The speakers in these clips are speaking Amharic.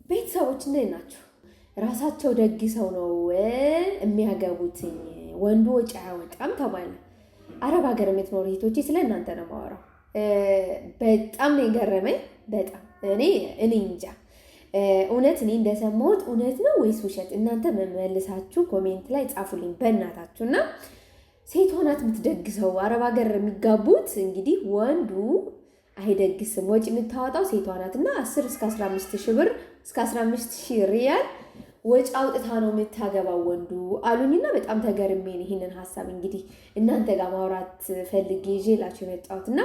ቤተሰቦች እንዴት ናቸው? ራሳቸው ደግሰው ነው የሚያገቡት። ወንዱ ወጪ አያወጣም ተባለ። አረብ ሀገር የምትኖሩ እህቶቼ ስለ እናንተ ነው የማወራው። በጣም ነው የገረመኝ። በጣም እኔ እንጃ እውነት እኔ እንደሰማሁት እውነት ነው ወይስ ውሸት? እናንተ መመልሳችሁ ኮሜንት ላይ ጻፉልኝ በእናታችሁ። እና ሴት ሆናት የምትደግሰው አረብ ሀገር የሚጋቡት እንግዲህ ወንዱ አይደግስም። ወጪ የምታወጣው ሴቷ ናት እና 10 እስከ 15 ሺህ ብር እስከ 15 ሺህ ሪያል ወጪ አውጥታ ነው የምታገባው ወንዱ አሉኝና በጣም ተገርሜ ነው ይሄንን ሀሳብ እንግዲህ እናንተ ጋር ማውራት ፈልጌ ይዤላችሁ የመጣሁት። እና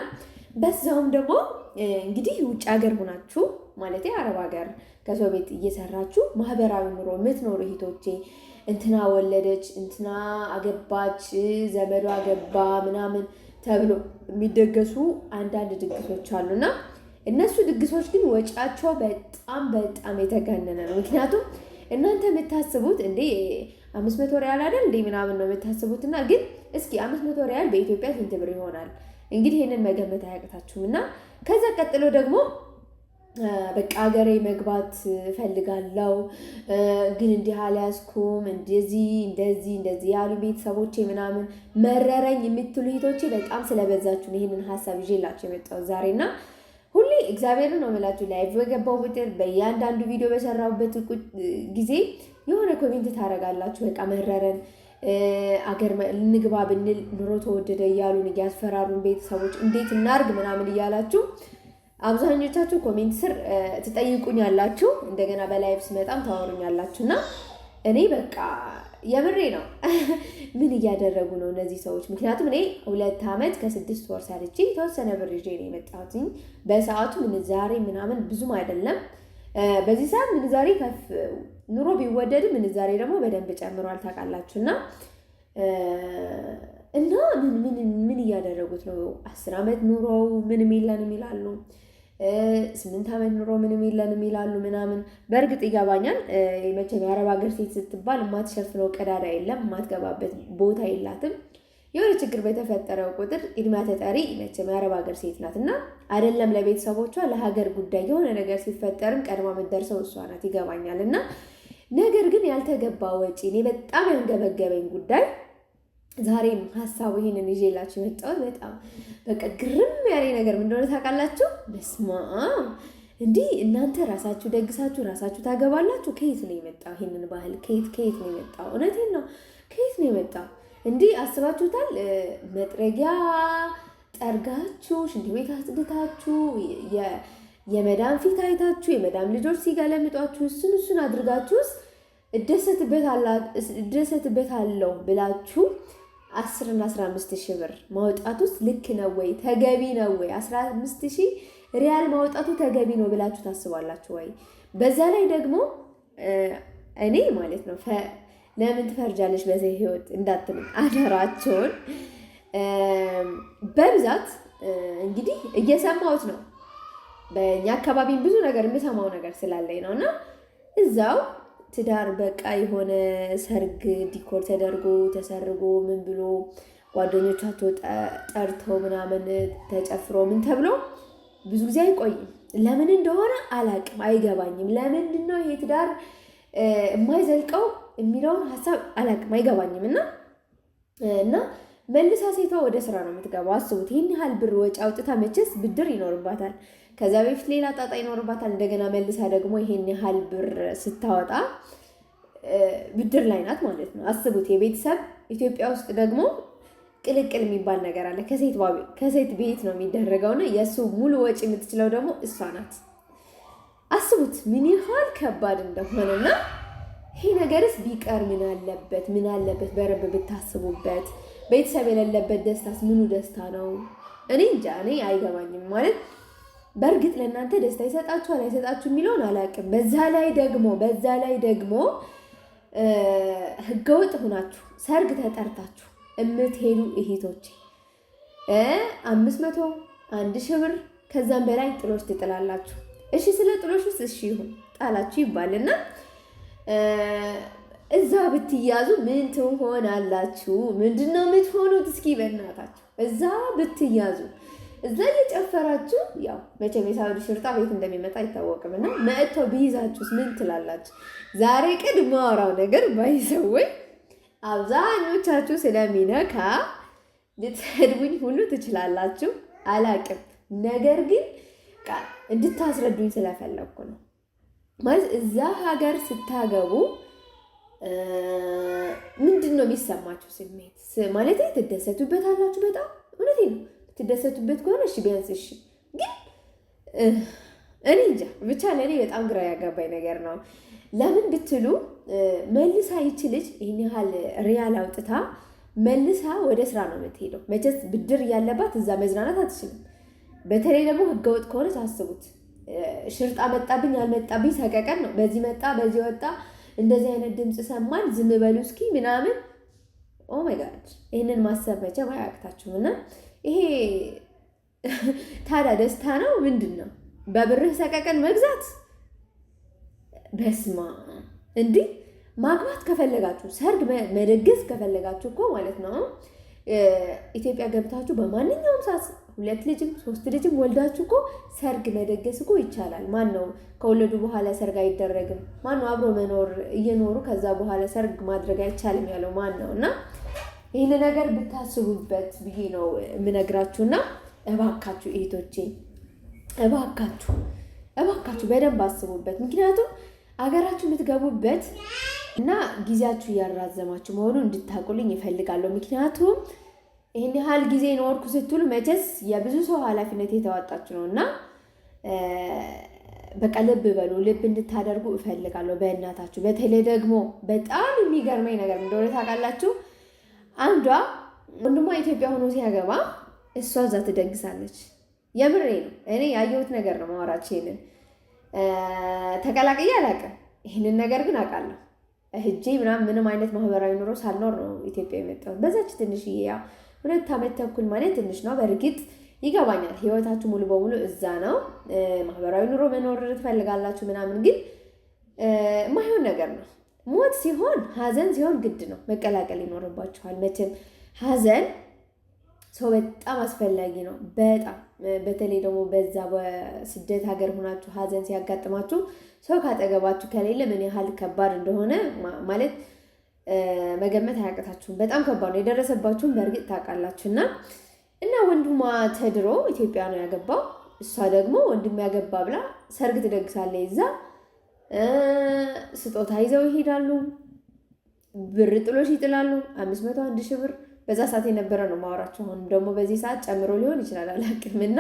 በዛውም ደግሞ እንግዲህ ውጭ ሀገር ሆናችሁ ማለት አረብ ሀገር ከሰው ቤት እየሰራችሁ ማህበራዊ ኑሮ የምትኖሩ እህቶቼ እንትና ወለደች፣ እንትና አገባች፣ ዘመዷ አገባ ምናምን ተብሎ የሚደገሱ አንዳንድ ድግሶች አሉና እነሱ ድግሶች ግን ወጪያቸው በጣም የተጋነነ ነው። ምክንያቱም እናንተ የምታስቡት እንዴ 500 ሪያል አይደል እንዴ ምናምን ነው የምታስቡትና ግን እስኪ 500 ሪያል በኢትዮጵያ ስንት ብር ይሆናል? እንግዲህ ይሄንን መገመት አያቅታችሁም። እና ከዛ ቀጥሎ ደግሞ በቃ ሀገሬ መግባት ፈልጋለሁ ግን እንዲህ አልያዝኩም እንደዚህ ያሉ ቤተሰቦቼ ምናምን መረረኝ የምትሉ እህቶቼ በጣም ስለበዛችሁ ነው ይሄንን ሀሳብ ይዤላችሁ የመጣሁት ዛሬና ሁሌ እግዚአብሔርን ነው የምላችሁ። ላይቭ በገባው ቁጥር በእያንዳንዱ ቪዲዮ በሰራሁበት ጊዜ የሆነ ኮሜንት ታደርጋላችሁ። በቃ መረረን አገር እንግባ ብንል ኑሮ ተወደደ እያሉን እያስፈራሩን ቤተሰቦች እንዴት እናርግ ምናምን እያላችሁ አብዛኞቻችሁ ኮሜንት ስር ትጠይቁኛላችሁ። እንደገና በላይቭ ስመጣም ታወሩኛላችሁ እና እኔ በቃ የምሬ ነው ምን እያደረጉ ነው እነዚህ ሰዎች? ምክንያቱም እኔ 2 ዓመት ከ6 ወር ሰርቼ የተወሰነ ብር ይዤ ነው የመጣሁት። በሰዓቱ ምንዛሬ ምናምን ብዙም አይደለም። በዚህ ሰዓት ምንዛሬ ከፍ ኑሮ ቢወደድም ምንዛሬ ደግሞ በደንብ ጨምሯል ታውቃላችሁ። እና ምን እያደረጉት ነው? 10 ዓመት ኑሮው ምንም የለንም ይላሉ። 8 ዓመት ኑሮ ምንም የለንም ይላሉ ምናምን። በእርግጥ ይገባኛል። መቼም የአረብ ሀገር ሴት ስትባል የማትሸፍነው ቀዳዳ የለም፣ የማትገባበት ቦታ የላትም። የሆነ ችግር በተፈጠረው ቁጥር ቅድሚያ ተጠሪ መቼም የአረብ ሀገር ሴት ናት እና አይደለም ለቤተሰቦቿ ለሀገር ጉዳይ የሆነ ነገር ሲፈጠርም ቀድማ የምትደርሰው እሷ ናት። ይገባኛል። እና ነገር ግን ያልተገባ ወጪ እኔ በጣም ያንገበገበኝ ጉዳይ ዛሬም ሀሳቡ ይሄንን ይዤላችሁ የመጣሁት በጣም በቃ ግርም ያለ ነገር ምን እንደሆነ ታውቃላችሁ? በስማ እንዲህ እናንተ ራሳችሁ ደግሳችሁ ራሳችሁ ታገባላችሁ። ከየት ነው የመጣው ይሄንን ባህል? ከየት ነው የመጣው? እውነቴን ነው፣ ከየት ነው የመጣው? እንዲህ አስባችሁታል? መጥረጊያ ጠርጋችሁ ሽንት ቤት አጽድታችሁ የመዳም ፊት አይታችሁ የመዳም ልጆች ሲገለምጧችሁ እሱን አድርጋችሁስ እደሰትበታለሁ ብላችሁ 10 እና 15 ሺህ ብር ማውጣት ውስጥ ልክ ነው ወይ? ተገቢ ነው ወይ? 15 ሺህ ሪያል ማውጣቱ ተገቢ ነው ብላችሁ ታስባላችሁ ወይ? በዛ ላይ ደግሞ እኔ ማለት ነው ለምን ትፈርጃለሽ በዚህ ህይወት እንዳትሉ አደራቸውን። በብዛት እንግዲህ እየሰማሁት ነው። በእኛ አካባቢም ብዙ ነገር የምሰማው ነገር ስላለኝ ነው እና እዛው ትዳር በቃ የሆነ ሰርግ ዲኮር ተደርጎ ተሰርጎ ምን ብሎ ጓደኞቻቸው ጠርተው ምናምን ተጨፍሮ ምን ተብሎ ብዙ ጊዜ አይቆይም። ለምን እንደሆነ አላቅም፣ አይገባኝም። ለምንድን ነው ይሄ ትዳር የማይዘልቀው የሚለውን ሀሳብ አላቅም፣ አይገባኝም። እና መልሳ ሴቷ ወደ ስራ ነው የምትገባው። አስቡት፣ ይህን ያህል ብር ወጪ አውጥታ መቼስ ብድር ይኖርባታል። ከዛ በፊት ሌላ ጣጣ ይኖርባታል። እንደገና መልሳ ደግሞ ይሄን ያህል ብር ስታወጣ ብድር ላይ ናት ማለት ነው። አስቡት የቤተሰብ ኢትዮጵያ ውስጥ ደግሞ ቅልቅል የሚባል ነገር አለ። ከሴት ቤት ነው የሚደረገውና የእሱ ሙሉ ወጪ የምትችለው ደግሞ እሷ ናት። አስቡት ምን ያህል ከባድ እንደሆነና ይሄ ነገርስ ቢቀር ምን አለበት በረብ ብታስቡበት። ቤተሰብ የሌለበት ደስታስ ምኑ ደስታ ነው? እኔ እንጃ፣ እኔ አይገባኝም ማለት በእርግጥ ለእናንተ ደስታ ይሰጣችኋል አይሰጣችሁ የሚለውን አላውቅም። በዛ ላይ ደግሞ ህገወጥ ሆናችሁ ሰርግ ተጠርታችሁ የምትሄዱ እህቶቼ 500 1,000 ብር ከዛም በላይ ጥሎሽ ትጥላላችሁ። እሺ ስለ ጥሎሽ ውስጥ እሺ ይሁን ጣላችሁ ይባልና እዛ ብትያዙ ምን ትሆናላችሁ? ምንድነው የምትሆኑት? እስኪ በእናታችሁ እዛ ብትያዙ እዛ እየጨፈራችሁ ያው መቼም የሳውዲ ሽርጣ ቤት እንደሚመጣ አይታወቅም እና መጥቶ ቢይዛችሁስ ምን ትላላችሁ? ዛሬ ቀን የማወራው ነገር ባይሰወይ አብዛኞቻችሁ ስለሚነካ ልትሰድቡኝ ሁሉ ትችላላችሁ፣ አላቅም። ነገር ግን እንድታስረዱኝ ስለፈለግኩ ነው። ማለት እዛ ሀገር ስታገቡ ምንድን ነው የሚሰማችሁ ስሜት? ማለት ትደሰቱበት አላችሁ? በጣም እውነቴን ነው። ትደሰቱበት ከሆነ እሺ ቢያንስ እሺ። ግን እኔ እንጃ ብቻ ለእኔ በጣም ግራ ያጋባኝ ነገር ነው። ለምን ብትሉ መልሳ ይች ልጅ ይህን ያህል ሪያል አውጥታ መልሳ ወደ ስራ ነው የምትሄደው። መቼስ ብድር እያለባት እዛ መዝናናት አትችልም። በተለይ ደግሞ ህገወጥ ከሆነ ታስቡት። ሽርጣ መጣብኝ አልመጣብኝ ሰቀቀን ነው። በዚህ መጣ በዚህ ወጣ፣ እንደዚህ አይነት ድምፅ ሰማን ዝም በሉ እስኪ ምናምን። ኦ ማይ ጋድ ይህንን ማሰብ መቼም አያቅታችሁም። እና ይሄ ታዲያ ደስታ ነው ምንድን ነው? በብርህ ሰቀቀን መግዛት? በስማ እንዲህ ማግባት ከፈለጋችሁ ሰርግ መደገስ ከፈለጋችሁ እኮ ማለት ነው ኢትዮጵያ ገብታችሁ በማንኛውም ሰዓት 2 ልጅም 3 ልጅም ወልዳችሁ እኮ ሰርግ መደገስ እኮ ይቻላል። ማን ነው ከወለዱ በኋላ ሰርግ አይደረግም? ማን ነው አብሮ መኖር እየኖሩ ከዛ በኋላ ሰርግ ማድረግ አይቻልም ያለው ማን ነው? እና ይህን ነገር ብታስቡበት ብዬ ነው የምነግራችሁና እባካችሁ እህቶቼ እባካችሁ በደንብ አስቡበት። ምክንያቱም አገራችሁ የምትገቡበት እና ጊዜያችሁ እያራዘማችሁ መሆኑን እንድታቁልኝ ይፈልጋለሁ። ምክንያቱም ይህን ያህል ጊዜ ኖርኩ ስትሉ መቼስ የብዙ ሰው ኃላፊነት የተዋጣችሁ ነው እና በቃ ልብ በሉ፣ ልብ እንድታደርጉ እፈልጋለሁ በእናታችሁ። በተለይ ደግሞ በጣም የሚገርመኝ ነገር እንደሆነ ታውቃላችሁ፣ አንዷ ወንድሟ ኢትዮጵያ ሆኖ ሲያገባ እሷ እዛ ትደግሳለች። የምሬ ነው። እኔ ያየሁት ነገር ነው ማወራችሁ። ይሄንን ተቀላቅዬ አላውቅም። ይህንን ነገር ግን አውቃለሁ። እህጄ ምንም አይነት ማህበራዊ ኑሮ ሳልኖር ነው ኢትዮጵያ የመጣሁት። በዛች ትንሽዬ ያው 2 ዓመት ተኩል ማለት ትንሽ ነው። በእርግጥ ይገባኛል፣ ህይወታችሁ ሙሉ በሙሉ እዛ ነው። ማህበራዊ ኑሮ መኖር ትፈልጋላችሁ ምናምን፣ ግን የማይሆን ነገር ነው። ሞት ሲሆን ሀዘን ሲሆን ግድ ነው መቀላቀል ይኖርባችኋል። መቼም ሀዘን ሰው በጣም አስፈላጊ ነው። በጣም በተለይ ደግሞ በዛ በስደት ሀገር ሆናችሁ ሀዘን ሲያጋጥማችሁ ሰው ካጠገባችሁ ከሌለ ምን ያህል ከባድ እንደሆነ ማለት መገመት አያቅታችሁም። በጣም ከባድ ነው። የደረሰባችሁን በእርግጥ ታውቃላችሁ። እና ወንድሟ ተድሮ ኢትዮጵያ ነው ያገባው። እሷ ደግሞ ወንድም ያገባ ብላ ሰርግ ትደግሳለች። እዛ ስጦታ ይዘው ይሄዳሉ። ብር ጥሎሽ ይጥላሉ። 500 1,000 ብር በዛ ሰዓት የነበረ ነው ማወራቸው። አሁን ደግሞ በዚህ ሰዓት ጨምሮ ሊሆን ይችላል አላውቅም። እና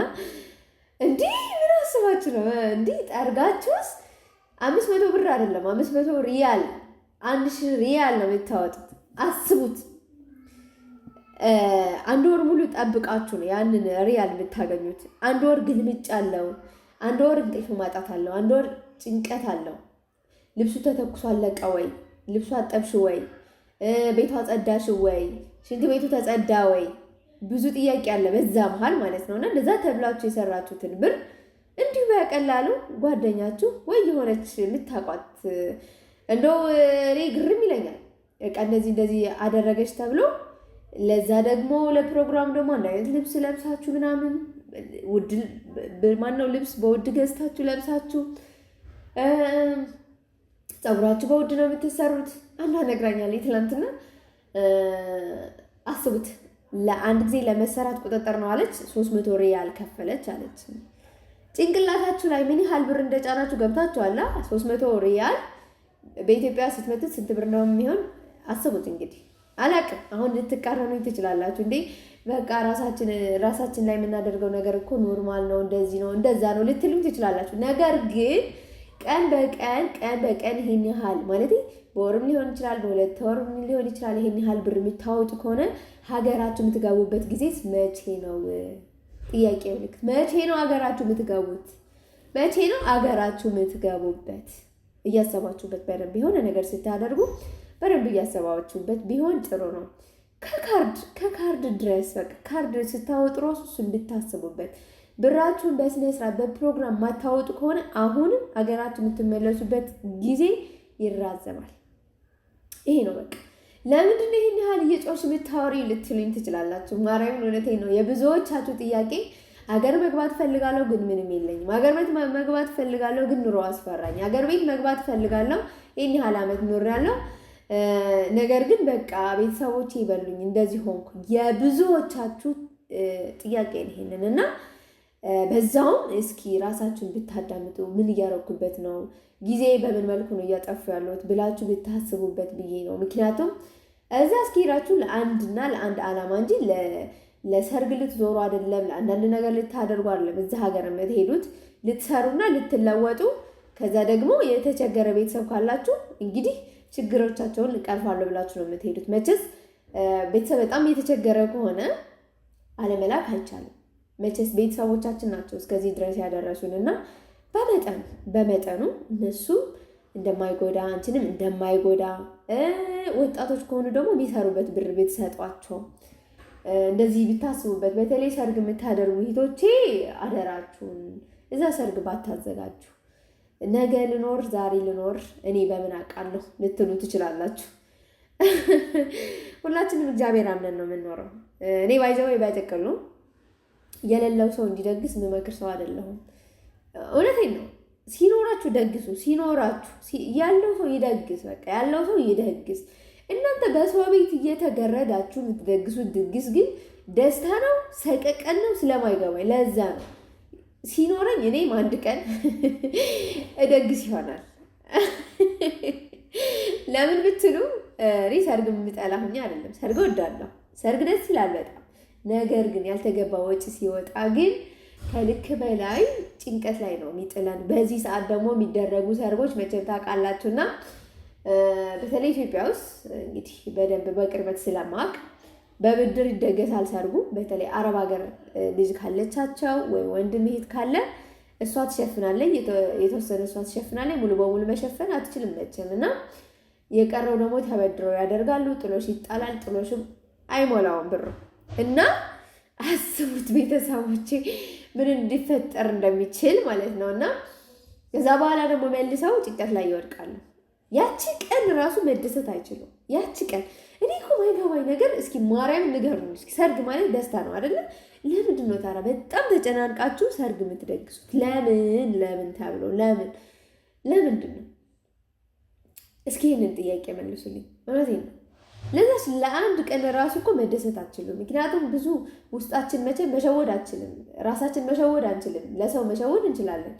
እንዲህ ምን አስባችሁ ነው እንዲህ ጠርጋችሁስ? 500 ብር አይደለም 500 ሪያል 1,000 ሪያል ነው የምታወጡት። አስቡት። 1 ወር ሙሉ ጠብቃችሁ ነው ያንን ሪያል የምታገኙት። 1 ወር ግልምጫ አለው። 1 ወር እንቅልፍ ማጣት አለው። 1 ወር ጭንቀት አለው። ልብሱ ተተኩሶ አለቀ ወይ? ልብሱ አጠብሽ ወይ? ቤቷ ጸዳሽ ወይ? ሽንት ቤቱ ተጸዳ ወይ? ብዙ ጥያቄ አለ በዛ መሃል ማለት ነው። እና እንደዛ ተብላችሁ የሰራችሁትን ብር እንዲሁ በቀላሉ ጓደኛችሁ ወይ የሆነች የምታውቋት እንደው እኔ ግርም ይለኛል። በቃ እንደዚህ አደረገች ተብሎ ለዛ ደግሞ ለፕሮግራም ደግሞ አንድ አይነት ልብስ ለብሳችሁ ምናምን ውድ ማነው ልብስ በውድ ገዝታችሁ ለብሳችሁ ፀጉራችሁ በውድ ነው የምትሰሩት። አንዷ ነግራኛለች ትላንትና። አስቡት ለአንድ ጊዜ ለመሰራት ቁጥጥር ነው አለች 300 ሪያል ከፈለች አለች። ጭንቅላታችሁ ላይ ምን ያህል ብር እንደጫናችሁ ገብታችኋል? 300 ሪያል በኢትዮጵያ ስትመቱት ስንት ብር ነው የሚሆን? አስቡት እንግዲህ። አላቅም አሁን ልትቃረኑኝ ትችላላችሁ። እንዴ በቃ ራሳችን ላይ የምናደርገው ነገር እኮ ኖርማል ነው፣ እንደዚህ ነው እንደዛ ነው ልትሉኝ ትችላላችሁ። ነገር ግን ቀን በቀን ይሄን ያህል ማለት በወርም ሊሆን ይችላል፣ በ2 ወርም ሊሆን ይችላል። ይሄን ያህል ብር የምታወጡ ከሆነ ሀገራችሁ የምትገቡበት ጊዜ መቼ ነው? ጥያቄው ልክ መቼ ነው ሀገራችሁ የምትገቡት? መቼ ነው ሀገራችሁ የምትገቡበት? እያሰባችሁበት በደንብ የሆነ ነገር ስታደርጉ በደንብ እያሰባችሁበት ቢሆን ጥሩ ነው። ከካርድ ድረስ በቃ ካርድ ስታወጡ ራሱ እሱን ብታስቡበት። ብራችሁን በስነ ስርዓት በፕሮግራም ማታወጡ ከሆነ አሁንም ሀገራችሁ የምትመለሱበት ጊዜ ይራዘማል። ይሄ ነው በቃ። ለምንድን ነው ይሄን ያህል እየጮሽ የምታወሪ ልትሉኝ ትችላላችሁ። ማርያምን እውነቴን ነው። የብዙዎቻችሁ ጥያቄ ሀገር መግባት ፈልጋለሁ ግን ምንም የለኝም። ሀገር ቤት መግባት ፈልጋለሁ ግን ኑሮ አስፈራኝ። ሀገር ቤት መግባት ፈልጋለሁ ይህን ያህል ዓመት ኖሬያለሁ። ነገር ግን በቃ ቤተሰቦቼ ይበሉኝ እንደዚህ ሆንኩ። የብዙዎቻችሁ ጥያቄ ነው ይሄንን እና በዛውም እስኪ ራሳችሁን ብታዳምጡ ምን እያረኩበት ነው፣ ጊዜ በምን መልኩ ነው እያጠፉ ያለሁት ብላችሁ ብታስቡበት ብዬ ነው። ምክንያቱም እዛ እስኪሄዳችሁ ለአንድና ለአንድ ዓላማ እንጂ ለሰርግ ልትዞሩ አይደለም፣ ለአንዳንድ ነገር ልታደርጉ አይደለም። እዛ ሀገር የምትሄዱት ልትሰሩና ልትለወጡ፣ ከዛ ደግሞ የተቸገረ ቤተሰብ ካላችሁ እንግዲህ ችግሮቻቸውን እቀርፋለሁ ብላችሁ ነው የምትሄዱት። መቼስ ቤተሰብ በጣም የተቸገረ ከሆነ አለመላክ አይቻልም። መቼስ ቤተሰቦቻችን ናቸው እስከዚህ ድረስ ያደረሱን እና በመጠኑ እነሱ እንደማይጎዳ አንቺንም እንደማይጎዳ፣ ወጣቶች ከሆኑ ደግሞ የሚሰሩበት ብር ብትሰጧቸው እንደዚህ ብታስቡበት። በተለይ ሰርግ የምታደርጉ እህቶቼ አደራችሁን እዛ ሰርግ ባታዘጋጁ። ነገ ልኖር ዛሬ ልኖር እኔ በምን አውቃለሁ ልትሉ ትችላላችሁ። ሁላችንም እግዚአብሔር አምነን ነው የምንኖረው። እኔ ባይዘው ባይጠቅሉ የሌለው ሰው እንዲደግስ የምመክር ሰው አይደለሁም። እውነቴን ነው። ሲኖራችሁ ደግሱ። ሲኖራችሁ ያለው ሰው ይደግስ። በቃ ያለው ሰው ይደግስ። እናንተ በሰው ቤት እየተገረዳችሁ የምትደግሱት ድግስ ግን ደስታ ነው ሰቀቀን ነው ስለማይገባኝ ለዛ ነው ሲኖረኝ እኔም አንድ ቀን እደግስ ይሆናል። ለምን ብትሉ እኔ ሰርግ የምጠላ ሁኜ አይደለም። ሰርግ እወዳለሁ። ሰርግ ደስ ይላል በጣም። ነገር ግን ያልተገባ ወጪ ሲወጣ ግን ከልክ በላይ ጭንቀት ላይ ነው የሚጥለን። በዚህ ሰዓት ደግሞ የሚደረጉ ሰርጎች መቼም ታውቃላችሁና በተለይ ኢትዮጵያ ውስጥ እንግዲህ በደንብ በቅርበት ስለማቅ በብድር ይደገሳል ሰርጉ። በተለይ አረብ ሀገር ልጅ ካለቻቸው ወይ ወንድም እህት ካለ እሷ ትሸፍናለች፣ የተወሰነ እሷ ትሸፍናለች። ሙሉ በሙሉ መሸፈን አትችልም መቼም እና የቀረው ደግሞ ተበድረው ያደርጋሉ። ጥሎሽ ይጣላል። ጥሎሽም አይሞላውም ብሩ እና አስቡት ቤተሰቦቼ ምን እንዲፈጠር እንደሚችል ማለት ነው። እና ከዛ በኋላ ደግሞ መልሰው ጭንቀት ላይ ይወድቃሉ። ያቺ ቀን ራሱ መደሰት አይችሉም። ያቺ ቀን እኔ እኮ ማይገባኝ ነገር እስኪ ማርያም ንገሩኝ እስኪ ሰርግ ማለት ደስታ ነው አይደለ? ለምንድን ነው ታዲያ በጣም ተጨናንቃችሁ ሰርግ የምትደግሱት? ለምን ተብሎ ለምንድን ነው? እስኪ ይህንን ጥያቄ መልሱልኝ። እውነቴን ነው። ለዛች ለአንድ ቀን ራሱ እኮ መደሰት አትችሉም። ምክንያቱም ብዙ ውስጣችን መቼም መሸወድ አንችልም። ራሳችን መሸወድ አንችልም። ለሰው መሸወድ እንችላለን።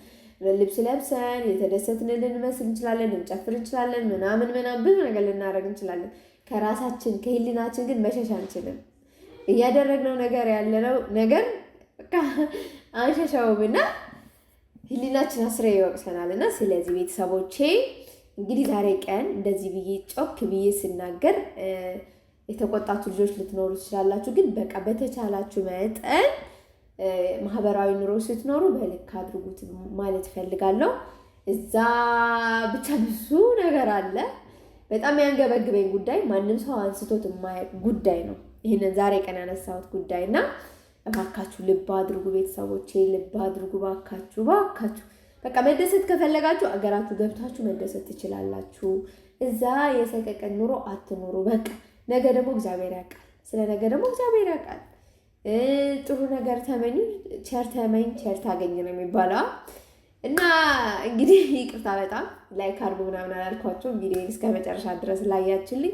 ልብስ ለብሰን የተደሰትን ልንመስል እንችላለን፣ ልንጨፍር እንችላለን፣ ምናምን ብዙ ነገር ልናደርግ እንችላለን። ከራሳችን ከህሊናችን ግን መሸሽ አንችልም። እያደረግነው ነገር ያለነው ነገር አንሸሻውም እና ህሊናችን አስሬ ይወቅሰናል። እና ስለዚህ ቤተሰቦቼ እንግዲህ ዛሬ ቀን እንደዚህ ብዬ ጮክ ብዬ ስናገር የተቆጣችሁ ልጆች ልትኖሩ ትችላላችሁ። ግን በቃ በተቻላችሁ መጠን ማህበራዊ ኑሮ ስትኖሩ በልክ አድርጉት ማለት እፈልጋለሁ። እዛ ብቻ ብዙ ነገር አለ። በጣም ያንገበግበኝ ጉዳይ ማንም ሰው አንስቶት የማያውቅ ጉዳይ ነው። ይህንን ዛሬ ቀን ያነሳሁት ጉዳይ እና እባካችሁ ልብ አድርጉ ቤተሰቦቼ፣ ልብ አድርጉ ባካችሁ። በቃ መደሰት ከፈለጋችሁ አገራችሁ ገብታችሁ መደሰት ትችላላችሁ። እዛ የሰቀቀን ኑሮ አትኑሩ። በቃ ነገ ደግሞ እግዚአብሔር ያውቃል። ስለ ነገ ደግሞ እግዚአብሔር ያውቃል። ጥሩ ነገር ተመኙ፣ ቸር ተመኝ ቸር ታገኝ ነው የሚባለው። እና እንግዲህ ይቅርታ በጣም ላይክ አድርጉ ምናምን አላልኳቸው። እንግዲህ እስከ መጨረሻ ድረስ ላያችሁልኝ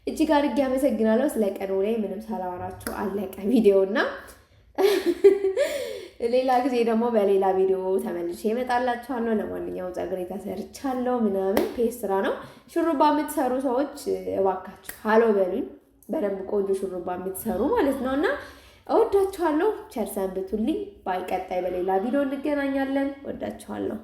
እጅግ አድርጌ አመሰግናለሁ። ስለ ቀኑ ላይ ምንም ሳላወራችሁ አለቀ ቪዲዮ እና ሌላ ጊዜ ደግሞ በሌላ ቪዲዮ ተመልሼ እመጣላችኋለሁ። ለማንኛውም ፀጉሬ ተሰርቻለሁ ምናምን ፔስ ስራ ነው። ሹሩባ የምትሰሩ ሰዎች እባካችሁ ሃሎ በሉኝ። በደንብ ቆንጆ ሹሩባ የምትሰሩ ማለት ነው። እና እወዳችኋለሁ። ቸር ሰንብቱልኝ። ባይ ቀጣይ በሌላ ቪዲዮ እንገናኛለን። እወዳችኋለሁ።